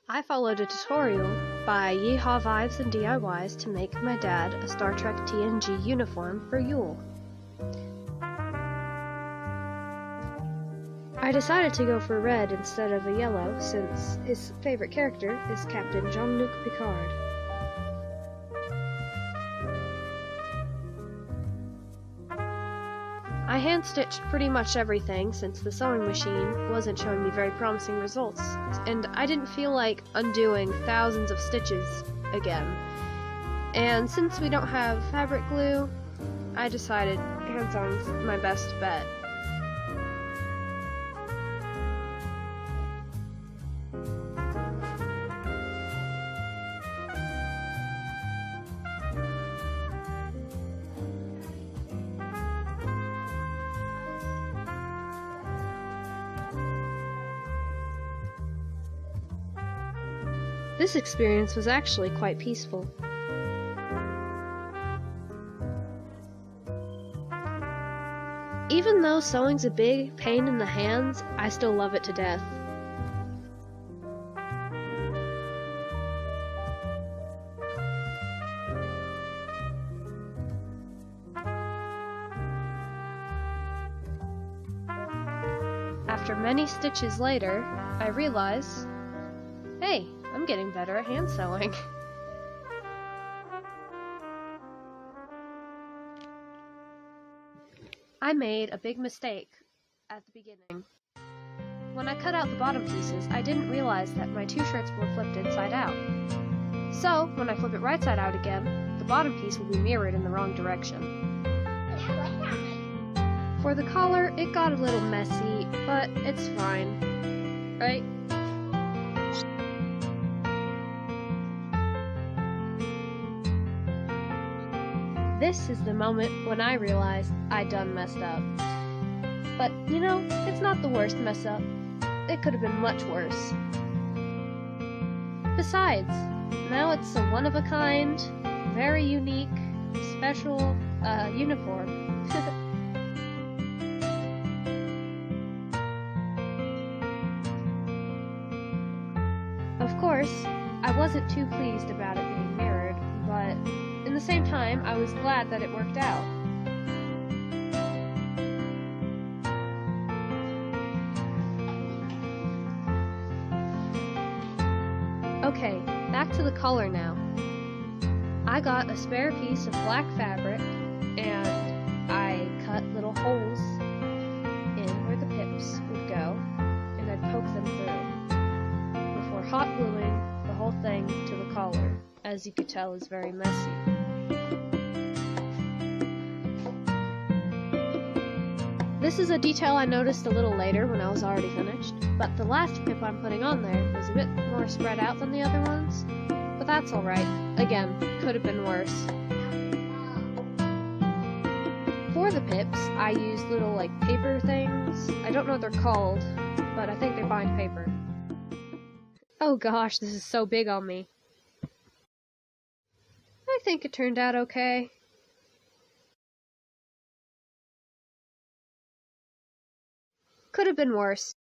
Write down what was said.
I followed a tutorial by Yeehaw Vibes and DIYs to make my dad a Star Trek TNG uniform for Yule. I decided to go for red instead of a yellow since his favorite character is Captain Jean-Luc Picard. I hand-stitched pretty much everything since the sewing machine wasn't showing me very promising results, and I didn't feel like undoing thousands of stitches again. And since we don't have fabric glue, I decided hand-sewing's my best bet. This experience was actually quite peaceful. Even though sewing's a big pain in the hands, I still love it to death. After many stitches later, I realize, hey, I'm getting better at hand sewing. I made a big mistake at the beginning. When I cut out the bottom pieces, I didn't realize that my two shirts were flipped inside out. So, when I flip it right side out again, the bottom piece will be mirrored in the wrong direction. For the collar, it got a little messy, but it's fine, right? This is the moment when I realized I done messed up. But, you know, it's not the worst mess up. It could have been much worse. Besides, now it's a one-of-a-kind, very unique, special, uniform. Of course, I wasn't too pleased about it being mirrored, but at the same time, I was glad that it worked out. Okay, back to the collar now. I got a spare piece of black fabric, and I cut little holes in where the pips would go, and I'd poke them through, before hot gluing the whole thing to the collar. As you could tell, is very messy. This is a detail I noticed a little later when I was already finished, but the last pip I'm putting on there was a bit more spread out than the other ones, but that's alright. Again, could have been worse. For the pips, I used little paper things. I don't know what they're called, but I think they bind paper. Oh gosh, this is so big on me. I think it turned out okay. Could have been worse.